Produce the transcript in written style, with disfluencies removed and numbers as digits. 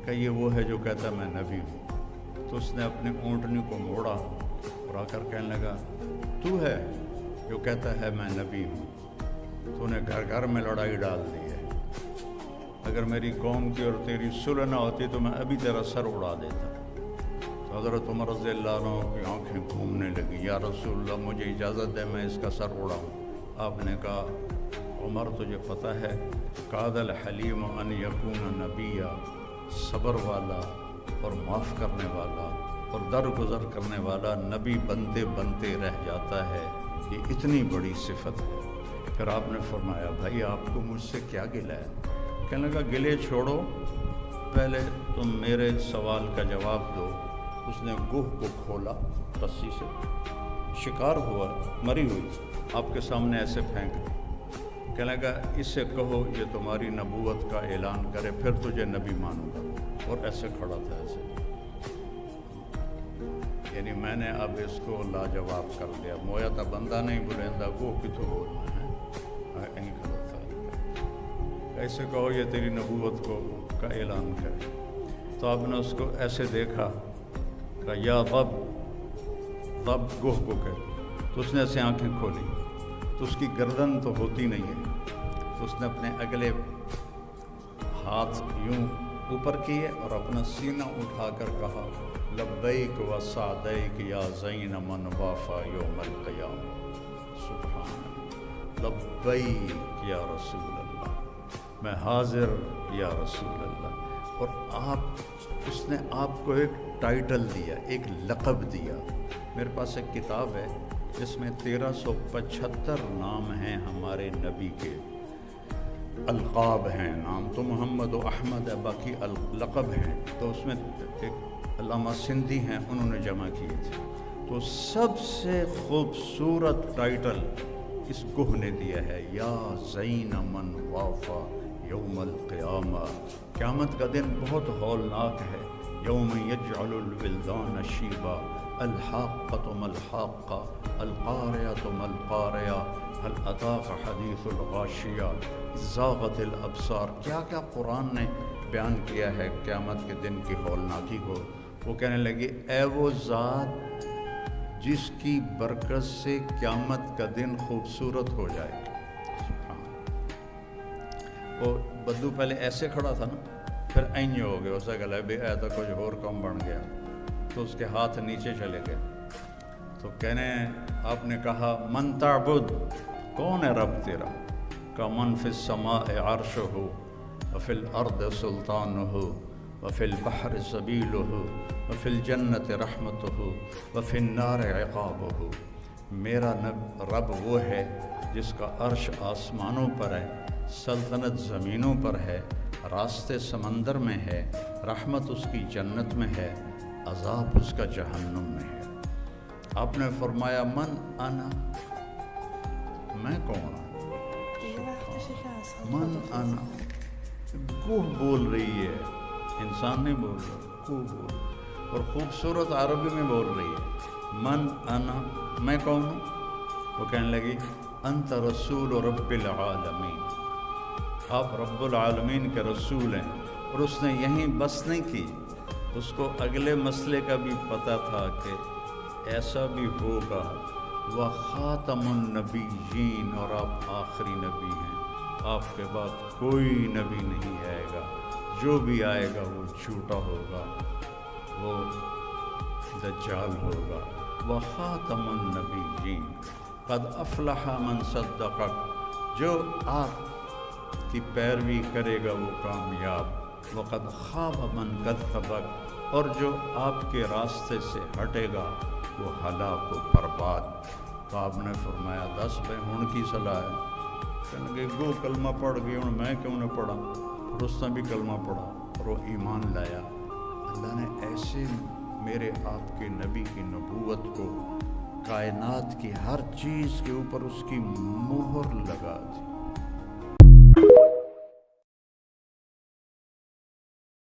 کہا یہ وہ ہے جو کہتا ہے میں نبی ہوں۔ تو اس نے اپنے اونٹنی کو موڑا اور آ کر کہنے لگا تو ہے جو کہتا ہے میں نبی ہوں، تو نے گھر گھر میں لڑائی ڈال دی ہے، اگر میری قوم کی اور تیری صلح نہ ہوتی تو میں ابھی تیرا سر اڑا دیتا۔ تو حضرت عمر رضی اللہ عنہ کی آنکھیں گھومنے لگی، یا رسول اللہ مجھے اجازت ہے میں اس کا سر اڑاؤں۔ آپ نے کہا عمر تجھے پتہ ہے کاد الحلیم ان یکون نبیا، صبر والا اور معاف کرنے والا اور درگزر کرنے والا نبی بنتے بنتے رہ جاتا ہے، یہ اتنی بڑی صفت ہے۔ پھر آپ نے فرمایا بھائی آپ کو مجھ سے کیا گلہ ہے؟ کہنے لگا گلے چھوڑو، پہلے تم میرے سوال کا جواب دو۔ اس نے گوہ کو کھولا رسی سے، شکار ہوا مری ہوئی آپ کے سامنے ایسے پھینک دی۔ کہنے لگا اس سے کہو یہ تمہاری نبوت کا اعلان کرے پھر تجھے نبی مانوں گا، اور ایسے کھڑا تھا ایسے، یعنی میں نے اب اس کو لاجواب کر دیا، مویا تھا بندہ نہیں بلندہ گو کتوں بولنا ہے، یہیں کھڑا تھا، ایسے کہو یہ تیری نبوت کو کا اعلان کرے۔ تو آپ نے اس کو ایسے دیکھا کہ یا رب گوہ کو کہ، تو اس نے ایسے آنکھیں کھولی تو اس کی گردن تو ہوتی نہیں ہے، تو اس نے اپنے اگلے ہاتھ یوں اوپر کیے اور اپنا سینہ اٹھا کر کہا لبیک و سعدیک یا زین من وافا یوم القیامہ، سبحان اللہ، لبیک یا رسول اللہ، میں حاضر یا رسول اللہ۔ اور اس نے آپ کو ایک ٹائٹل دیا، ایک لقب دیا۔ میرے پاس ایک کتاب ہے جس میں 1375 نام ہیں ہمارے نبی کے، القاب ہیں، نام تو محمد و احمد ہے، باقی لقب ہیں، تو اس میں ایک علامہ سندھی ہیں انہوں نے جمع کیے تھے، تو سب سے خوبصورت ٹائٹل اس گوہ نے دیا ہے یا زین من وافا یوم القیامہ۔ قیامت کا دن بہت ہولناک ہے، یوم یجعل الولدان شیبا، الحاقۃ ما الحاقہ، القارعۃ ما القارعہ، هل اتاک حدیث الغاشیہ، زاغت الابصار۔ کیا کیا قرآن نے بیان کیا ہے قیامت کے دن کی ہولناکی کو۔ وہ کہنے لگے اے وہ ذات جس کی برکت سے قیامت کا دن خوبصورت ہو جائے گا۔ وہ بدو پہلے ایسے کھڑا تھا نا، پھر اینج ہو گیا، اسے گلا بھی اے تو کچھ اور کم بن گیا، تو اس کے ہاتھ نیچے چلے گئے۔ تو کہنے آپ نے کہا من تعبد، کون ہے رب تیرا؟ کا من فی السماء عرشہ وفی الارض سلطانہ وفی البحر سبیلہ وفی الجنت رحمتہ وفی النار عقابہ۔ میرا رب وہ ہے جس کا عرش آسمانوں پر ہے، سلطنت زمینوں پر ہے، راستے سمندر میں ہے، رحمت اس کی جنت میں ہے، عذاب اس کا جہنم میں ہے۔ آپ نے فرمایا من انا، میں کون ہوں؟ من انا، گوہ بول رہی ہے، انسان نہیں بول رہا، گوہ بول، اور خوبصورت عربی میں بول رہی ہے من انا، میں کون ہوں؟ وہ کہنے لگی انت رسول رب العالمین، آپ رب العالمین کے رسول ہیں۔ اور اس نے یہیں بس نہیں کی، اس کو اگلے مسئلے کا بھی پتہ تھا کہ ایسا بھی ہوگا وخاتم النبیین، اور آپ آخری نبی ہیں، آپ کے بعد کوئی نبی نہیں آئے گا، جو بھی آئے گا وہ جھوٹا ہوگا، وہ دجال ہوگا۔ وخاتم النبیین قد افلح من صدقک، جو آپ کی پیروی کرے گا وہ کامیاب، وقد خاب من کذبک، اور جو آپ کے راستے سے ہٹے گا وہ ہلاک و برباد۔ تو آپ نے فرمایا دس بھائی ہن کی صلاح ہے؟ کہنے لگے گو کلمہ پڑھ گئی، ہوں میں کیوں نہ پڑھا؟ اور اس نے بھی کلمہ پڑھا اور وہ ایمان لایا۔ اللہ نے ایسے میرے آپ کے نبی کی نبوت کو کائنات کی ہر چیز کے اوپر اس کی مہر لگا دی۔